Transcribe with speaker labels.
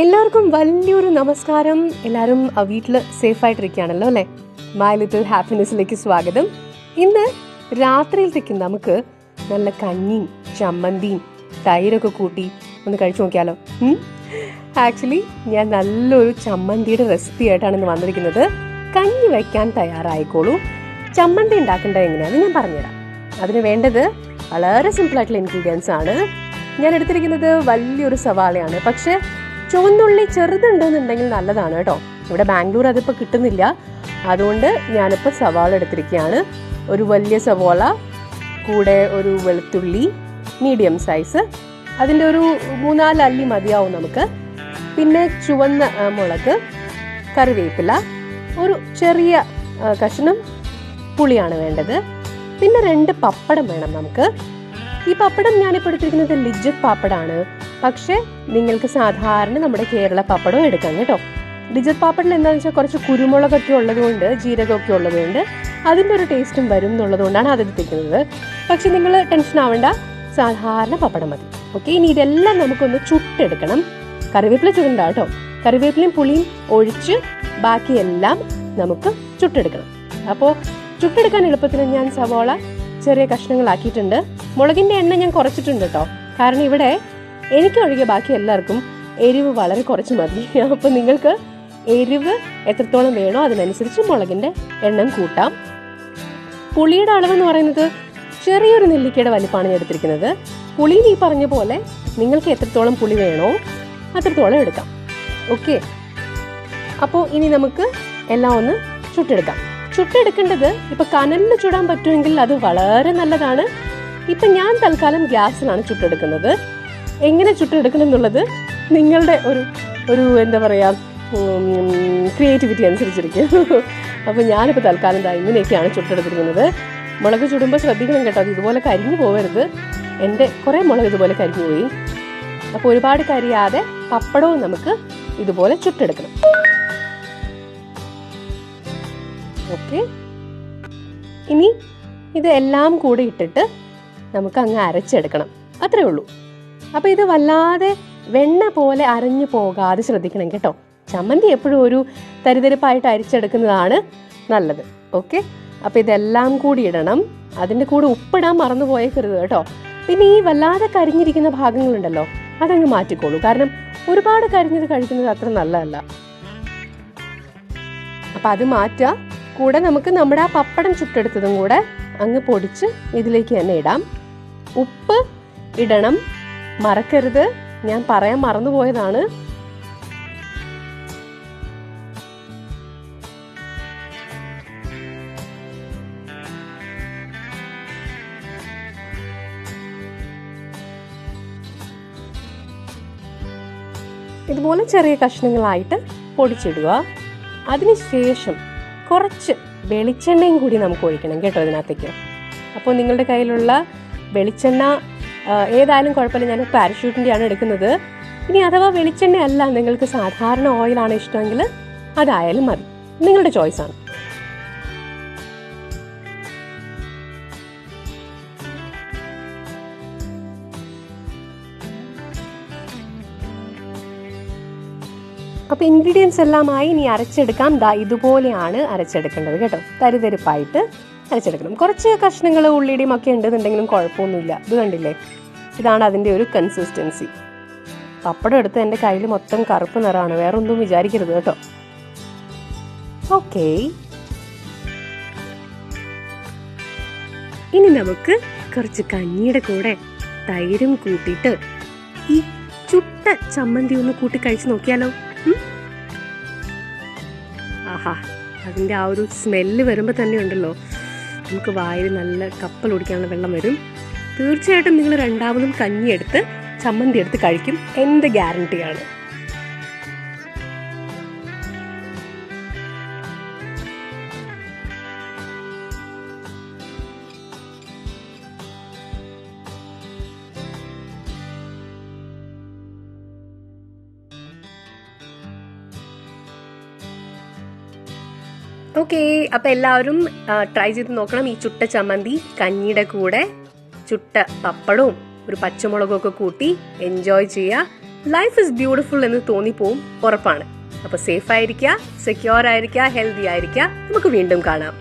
Speaker 1: എല്ലാവർക്കും വലിയൊരു നമസ്കാരം. എല്ലാവരും വീട്ടിൽ സേഫായിട്ടിരിക്കുകയാണല്ലോ അല്ലേ? മൈ ലിറ്റിൽ ഹാപ്പിനെസ്സിലേക്ക് സ്വാഗതം. ഇന്ന് രാത്രിയിലത്തേക്ക് നമുക്ക് നല്ല കഞ്ഞിയും ചമ്മന്തിയും തൈരൊക്കെ കൂട്ടി ഒന്ന് കഴിച്ചു നോക്കിയാലോ? ആക്ച്വലി ഞാൻ നല്ലൊരു ചമ്മന്തിയുടെ റെസിപ്പി ആയിട്ടാണ് ഇന്ന് വന്നിരിക്കുന്നത്. കഞ്ഞി വയ്ക്കാൻ തയ്യാറായിക്കോളൂ. ചമ്മന്തി ഉണ്ടാക്കേണ്ടത് എങ്ങനെയാണെന്ന് ഞാൻ പറഞ്ഞുതരാം. അതിന് വേണ്ടത് വളരെ സിമ്പിളായിട്ടുള്ള ഇൻഗ്രീഡിയൻസ് ആണ്. ഞാൻ എടുത്തിരിക്കുന്നത് വലിയൊരു സവാളയാണ്. പക്ഷെ ചുവന്നുള്ളി ചെറുതുണ്ടോയെന്നുണ്ടെങ്കിൽ നല്ലതാണ് കേട്ടോ. ഇവിടെ ബാംഗ്ലൂർ അതിപ്പോൾ കിട്ടുന്നില്ല, അതുകൊണ്ട് ഞാനിപ്പോൾ സവാള എടുത്തിരിക്കുകയാണ്. ഒരു വലിയ സവാള, കൂടെ ഒരു വെളുത്തുള്ളി മീഡിയം സൈസ്, അതിൻ്റെ ഒരു 3-4 അല്ലി മതിയാവും നമുക്ക്. പിന്നെ ചുവന്ന മുളക്, കറിവേപ്പില, ഒരു ചെറിയ കഷ്ണം പുളിയാണ് വേണ്ടത്. പിന്നെ 2 പപ്പടം വേണം നമുക്ക്. ഈ പപ്പടം ഞാനിപ്പോൾ എടുത്തിരിക്കുന്നത് ലിജ്ജത്ത് പാപ്പടാണ്. പക്ഷെ നിങ്ങൾക്ക് സാധാരണ നമ്മുടെ കേരള പപ്പടം എടുക്കാം കേട്ടോ. ലിജ്ജത്ത് പാപ്പടിൽ എന്താണെന്ന് വെച്ചാൽ കുറച്ച് കുരുമുളകൊക്കെ ഉള്ളതുകൊണ്ട്, ജീരകമൊക്കെ ഉള്ളതുകൊണ്ട് അതിൻ്റെ ഒരു ടേസ്റ്റും വരും എന്നുള്ളതുകൊണ്ടാണ് അതെടുത്തിരിക്കുന്നത്. പക്ഷെ നിങ്ങൾ ടെൻഷൻ ആവേണ്ട, സാധാരണ പപ്പടം മതി. ഓക്കെ, ഇനി ഇതെല്ലാം നമുക്കൊന്ന് ചുട്ടെടുക്കണം. കറിവേപ്പില ചുടണ്ട കേട്ടോ. കറിവേപ്പിലയും പുളിയും ഒഴിച്ച് ബാക്കിയെല്ലാം നമുക്ക് ചുട്ടെടുക്കണം. അപ്പോൾ ചുട്ടെടുക്കാൻ എളുപ്പത്തിന് ഞാൻ സവാള ചെറിയ കഷ്ണങ്ങളാക്കിയിട്ടുണ്ട്. മുളകിൻ്റെ എണ്ണ ഞാൻ കുറച്ചിട്ടുണ്ട് കേട്ടോ. കാരണം ഇവിടെ എനിക്കൊഴികെ ബാക്കി എല്ലാവർക്കും എരിവ് വളരെ കുറച്ച് മതി. അപ്പോൾ നിങ്ങൾക്ക് എരിവ് എത്രത്തോളം വേണോ അതിനനുസരിച്ച് മുളകിൻ്റെ എണ്ണം കൂട്ടാം. പുളിയുടെ അളവെന്ന് പറയുന്നത് ചെറിയൊരു നെല്ലിക്കയുടെ വലിപ്പമാണ് ഞാൻ എടുത്തിരിക്കുന്നത്. പുളിയും ഈ പറഞ്ഞ പോലെ നിങ്ങൾക്ക് എത്രത്തോളം പുളി വേണോ അത്രത്തോളം എടുക്കാം. ഓക്കെ, അപ്പോൾ ഇനി നമുക്ക് എല്ലാം ഒന്ന് ചുട്ടെടുക്കാം. ചുട്ടെടുക്കേണ്ടത് ഇപ്പം കനലിൽ ചുടാൻ പറ്റുമെങ്കിൽ അത് വളരെ നല്ലതാണ്. ഇപ്പം ഞാൻ തൽക്കാലം ഗ്യാസിലാണ് ചുട്ടെടുക്കുന്നത്. എങ്ങനെ ചുട്ടെടുക്കണം എന്നുള്ളത് നിങ്ങളുടെ ഒരു എന്താ പറയുക, ക്രിയേറ്റിവിറ്റി അനുസരിച്ചിരിക്കും. അപ്പോൾ ഞാനിപ്പോൾ തൽക്കാലം ഇങ്ങനെയൊക്കെയാണ് ചുട്ടെടുത്തിരിക്കുന്നത്. മുളക് ചുടുമ്പോൾ ശ്രദ്ധിക്കണം കേട്ടോ, അത് ഇതുപോലെ കരിഞ്ഞു പോകരുത്. എൻ്റെ കുറേ മുളക് ഇതുപോലെ കരിഞ്ഞു പോയി. അപ്പോൾ ഒരുപാട് കരിയാതെ പപ്പടവും നമുക്ക് ഇതുപോലെ ചുട്ടെടുക്കണം. ഓക്കെ, ഇനി ഇത് എല്ലാം കൂടെ ഇട്ടിട്ട് നമുക്ക് അങ്ങ് അരച്ചെടുക്കണം. അത്രേ ഉള്ളൂ. അപ്പോൾ ഇത് വല്ലാതെ വെണ്ണ പോലെ അരഞ്ഞു പോകാതെ ശ്രദ്ധിക്കണം കേട്ടോ. ചമ്മന്തി എപ്പോഴും ഒരു തരിതരിപ്പായിട്ട് അരിച്ചെടുക്കുന്നതാണ് നല്ലത്. ഓക്കെ, അപ്പോൾ ഇതെല്ലാം കൂടി ഇടണം. അതിൻ്റെ കൂടെ ഉപ്പിടാൻ മറന്നു പോയേക്കരുത് കേട്ടോ. പിന്നെ ഈ വല്ലാതെ കരിഞ്ഞിരിക്കുന്ന ഭാഗങ്ങളുണ്ടല്ലോ, അതങ്ങ് മാറ്റിക്കോളൂ. കാരണം ഒരുപാട് കരിഞ്ഞത് കഴിക്കുന്നത് അത്ര നല്ലതല്ല. അപ്പം അത് മാറ്റുക. കൂടെ നമുക്ക് നമ്മുടെ ആ പപ്പടം ചുട്ടെടുത്തതും കൂടെ അങ്ങ് പൊടിച്ച് ഇതിലേക്ക് തന്നെ ഇടാം. ഉപ്പ് ഇടണം, മറക്കരുത്. ഞാൻ പറയാൻ മറന്നുപോയതാണ്. ഇതുപോലെ ചെറിയ കഷ്ണങ്ങളായിട്ട് പൊടിച്ചിടുക. അതിനുശേഷം കുറച്ച് വെളിച്ചെണ്ണയും കൂടി നമുക്ക് ഒഴിക്കണം കേട്ടോ ഇതിനകത്തേക്ക്. അപ്പോൾ നിങ്ങളുടെ കയ്യിലുള്ള വെളിച്ചെണ്ണ ഏതായാലും കുഴപ്പമില്ല. ഞാൻ പാരഷൂട്ടിൻ്റെയാണ് എടുക്കുന്നത്. ഇനി അഥവാ വെളിച്ചെണ്ണ അല്ല, നിങ്ങൾക്ക് സാധാരണ ഓയിലാണ് ഇഷ്ടമെങ്കിൽ അതായാലും മതി, നിങ്ങളുടെ ചോയ്സാണ്. അപ്പോൾ ഇൻഗ്രീഡിയൻസ് എല്ലാമായി ഇനി അരച്ചെടുക്കാം. ഇതുപോലെയാണ് അരച്ചെടുക്കേണ്ടത് കേട്ടോ. തരിതരിപ്പായിട്ട് അരച്ചെടുക്കണം. കുറച്ച് കഷ്ണങ്ങൾ ഉള്ളിയുടെയും ഒക്കെ ഉണ്ടെന്നുണ്ടെങ്കിലും കുഴപ്പമൊന്നുമില്ല. ഇത് കണ്ടില്ലേ, ഇതാണ് അതിൻ്റെ ഒരു കൺസിസ്റ്റൻസി. പപ്പടം എടുത്ത് എൻ്റെ കയ്യിൽ മൊത്തം കറുപ്പ് നിറമാണ്, വേറെ ഒന്നും വിചാരിക്കരുത് കേട്ടോ. ഓക്കെ, ഇനി നമുക്ക് കുറച്ച് കഞ്ഞിയുടെ കൂടെ തൈരും കൂട്ടിയിട്ട് ഈ ചുട്ട ചമ്മന്തി ഒന്ന് കൂട്ടി കഴിച്ച് നോക്കിയാലോ? ആഹാ, അതിൻ്റെ ആ ഒരു സ്മെല്ല് വരുമ്പോൾ തന്നെ ഉണ്ടല്ലോ നമുക്ക് വായിൽ നല്ല കപ്പൽ ഓടിക്കാനുള്ള വെള്ളം വരും. തീർച്ചയായിട്ടും നിങ്ങൾ രണ്ടാമതും കഞ്ഞി എടുത്ത് ചമ്മന്തി എടുത്ത് കഴിക്കും, എൻ്റെ ഗ്യാരണ്ടിയാണ്. ഓക്കെ, അപ്പം എല്ലാവരും ട്രൈ ചെയ്ത് നോക്കണം. ഈ ചുട്ട ചമ്മന്തി കഞ്ഞിയുടെ കൂടെ ചുട്ട പപ്പടവും ഒരു പച്ചമുളകും ഒക്കെ കൂട്ടി എൻജോയ് ചെയ്യുക. ലൈഫ് ഇസ് ബ്യൂട്ടിഫുൾ എന്ന് തോന്നിപ്പോവും, ഉറപ്പാണ്. അപ്പൊ സേഫ് ആയിരിക്കുക, സെക്യൂർ ആയിരിക്കുക, ഹെൽത്തി ആയിരിക്കുക. നമുക്ക് വീണ്ടും കാണാം.